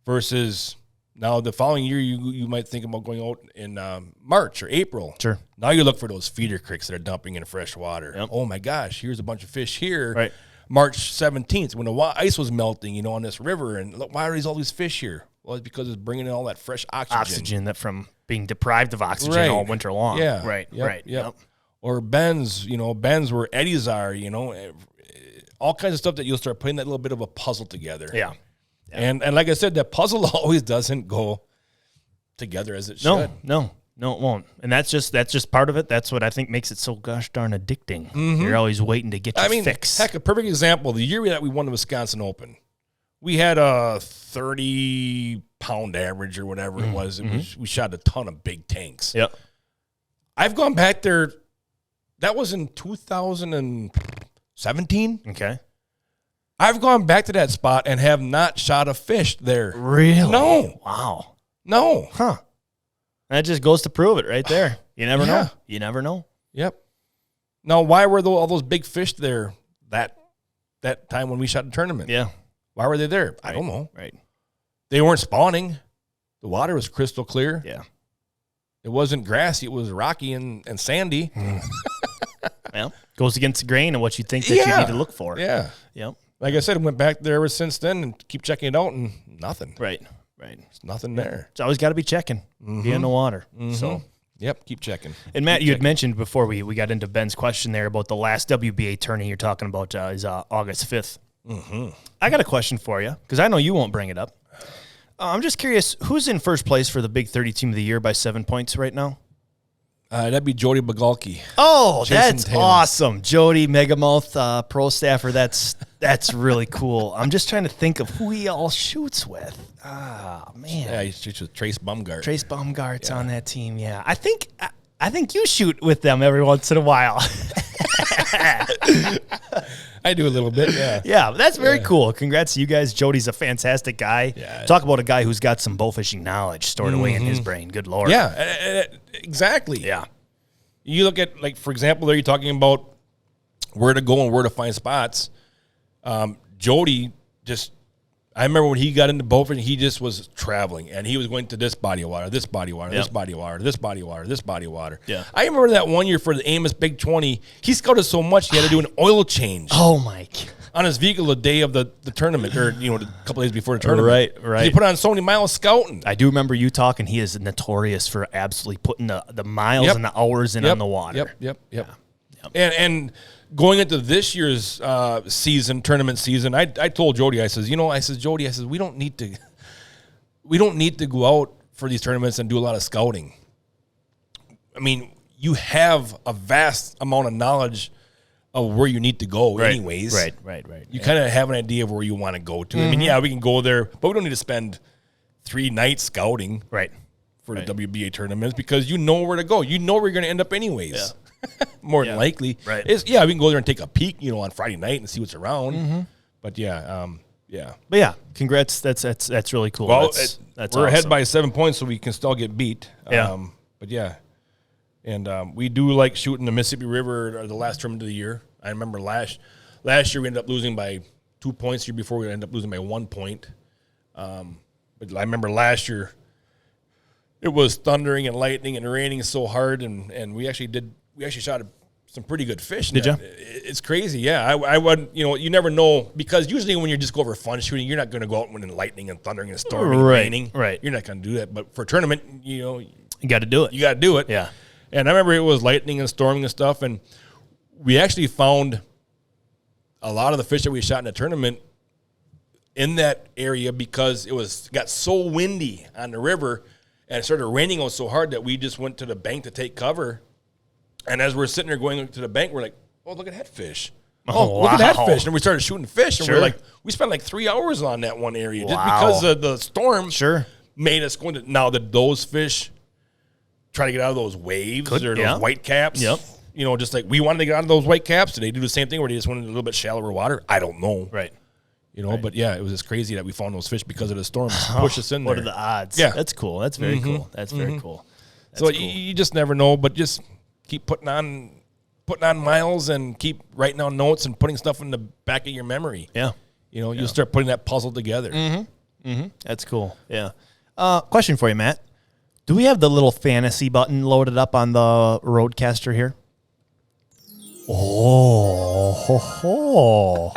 versus now the following year you might think about going out in March or April. Sure. Now you look for those feeder creeks that are dumping in fresh water. Yep. Oh, my gosh, here's a bunch of fish here. Right. March 17th when the ice was melting, you know, on this river. And look, why are all these fish here? Well, it's because it's bringing in all that fresh oxygen. Oxygen that from being deprived of oxygen all winter long. Yeah. Right. Yep. Or bends where eddies are, you know, all kinds of stuff that you'll start putting that little bit of a puzzle together. Yeah. And like I said, that puzzle always doesn't go together as it should. No, it won't. And that's just part of it. That's what I think makes it so gosh darn addicting. Mm-hmm. You're always waiting to get your fix. Heck, a perfect example, the year that we won the Wisconsin Open, we had a 30-pound average or whatever it was. We shot a ton of big tanks. Yep. I've gone back there. That was in 2017. Okay. I've gone back to that spot and have not shot a fish there. Really? No. Wow. No. Huh. That just goes to prove it right there. You never know. You never know. Yep. Now, why were all those big fish there that time when we shot the tournament? Yeah. Why were they there? I don't know. Right. They weren't spawning. The water was crystal clear. Yeah. It wasn't grassy. It was rocky and sandy. Well, goes against the grain of what you think that you need to look for. Yeah. Yep. Like I said, I went back there ever since then and keep checking it out, and nothing. Right. Right. There's nothing there. It's always got to be checking. Be in the water. So. Yep, keep checking. And Matt, you had mentioned before we got into Ben's question there about the last WBA tourney you're talking about is August 5th. I got a question for you because I know you won't bring it up. I'm just curious, who's in first place for the Big 30 Team of the Year by 7 points right now? That'd be Jody Bagalki. Oh, Jason that's Taylor. awesome. Jody, Megamouth, pro staffer. That's really cool. I'm just trying to think of who he all shoots with. Ah, man. Yeah, he shoots with Trace Baumgart. Trace Baumgart's on that team, yeah. I think you shoot with them every once in a while. I do a little bit, yeah. Yeah, that's very cool. Congrats to you guys. Jody's a fantastic guy. Yeah. Talk about a guy who's got some bowfishing knowledge stored away in his brain. Good Lord. Yeah, exactly. Yeah. You look at, like, for example, there you're talking about where to go and where to find spots. Jody just, I remember when he got into bowfishing, he just was traveling, and he was going to this body of water, this body of water, this body of water, this body of water, this body of water. Yeah. I remember that one year for the AMS Big 20, he scouted so much he had to do an oil change. Oh, my God. On his vehicle the day of the tournament, or a couple days before the tournament. Right. He put on so many miles scouting. I do remember you talking. He is notorious for absolutely putting the miles and the hours in on the water. Yep. And going into this year's tournament season, I told Jody, I says, Jody, we don't need to go out for these tournaments and do a lot of scouting. I mean, you have a vast amount of knowledge of where you need to go anyways. Right. You kind of have an idea of where you want to go to. I mean, we can go there, but we don't need to spend 3 nights scouting for the WBA tournaments because you know where to go. You know where you're going to end up anyways. Yeah. More than likely. Right. We can go there and take a peek, on Friday night and see what's around. But But yeah, congrats. That's really cool. Well, that's we're ahead awesome. by 7 points, so we can still get beat. Yeah. But yeah. And we do like shooting the Mississippi River, the last tournament of the year. I remember last year we ended up losing by 2 points. The year before we ended up losing by 1 point. But I remember last year it was thundering and lightning and raining so hard, and we actually shot some pretty good fish. Did you? It's crazy, yeah. I would, you never know, because usually when you just go over fun shooting, you're not going to go out when it's lightning and thundering and storming and raining. Right. You're not going to do that. But for a tournament, you got to do it. You got to do it. Yeah. And I remember it was lightning and storming and stuff, and we actually found a lot of the fish that we shot in the tournament in that area because it got so windy on the river and it started raining out so hard that we just went to the bank to take cover. And as we're sitting there going to the bank, we're like, oh, look at that fish. Oh, look at that fish. And we started shooting fish. And we spent like 3 hours on that one area just because of the storm made us going to, now that those fish try to get out of those waves or those white caps. Yep. Just like we wanted to get out of those white caps. Did they do the same thing where they just went into a little bit shallower water? I don't know. Right. But yeah, it was just crazy that we found those fish because of the storm. Push us in there. What are the odds? Yeah. That's cool. That's very cool. That's very cool. That's so cool. You just never know, but just keep putting on miles and keep writing down notes and putting stuff in the back of your memory. Yeah. You'll start putting that puzzle together. That's cool. Yeah. Question for you, Matt. Do we have the little fantasy button loaded up on the Roadcaster here? Oh,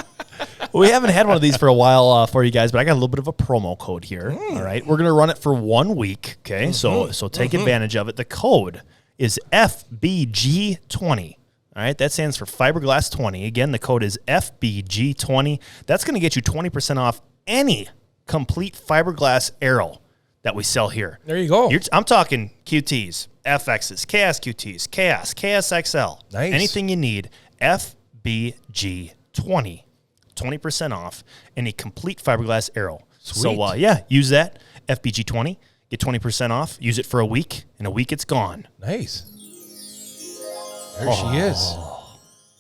we haven't had one of these for a while for you guys, but I got a little bit of a promo code here. All right, we're gonna run it for 1 week. Okay, so take advantage of it. The code is FBG20. All right, that stands for Fiberglass 20. Again, the code is FBG20. That's gonna get you 20% off any complete fiberglass arrow that we sell here. There you go. I'm talking QTs, FXs, KS QTs, KSXL. Nice. Anything you need, FBG20. 20% off any complete fiberglass arrow. Sweet. So, use that, FBG20. Get 20% off. Use it for a week. In a week, it's gone. Nice. There she is.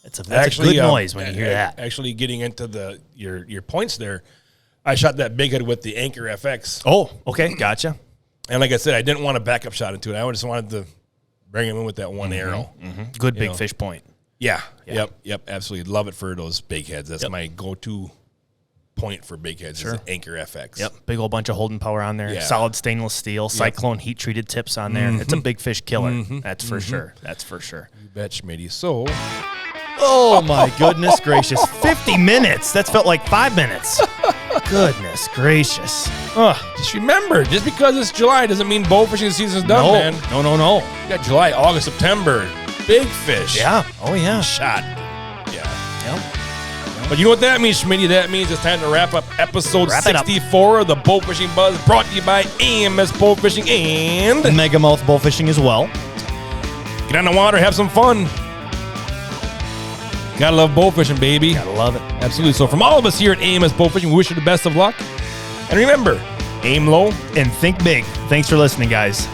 That's a good noise when you hear that. Actually, getting into your points there, I shot that big head with the Anchor FX. Oh, okay, gotcha. And like I said, I didn't want a backup shot into it. I just wanted to bring him in with that one arrow. Good big fish point. Yeah. Yep. Absolutely. Love it for those big heads. That's my go-to point for big heads. Is Anchor FX. Yep. Big old bunch of holding power on there. Yeah. Solid stainless steel. Cyclone heat treated tips on there. It's a big fish killer. That's for sure. That's for sure. You bet, Schmitty. So. Oh my goodness gracious! 50 minutes. That's felt like 5 minutes. Goodness gracious. Just remember, just because it's July doesn't mean bow fishing season's done, man. No. You got July, August, September. Big fish. Yeah. Oh, yeah. Shot. Yeah. Yep. But you know what that means, Schmitty? That means it's time to wrap up episode 64 of the Bowfishing Buzz, brought to you by AMS Bowfishing and Megamouth Bowfishing as well. Get on the water, have some fun. Gotta love bowfishing, baby. Gotta love it. Absolutely. So from all of us here at AMS Bowfishing, we wish you the best of luck. And remember, aim low and think big. Thanks for listening, guys.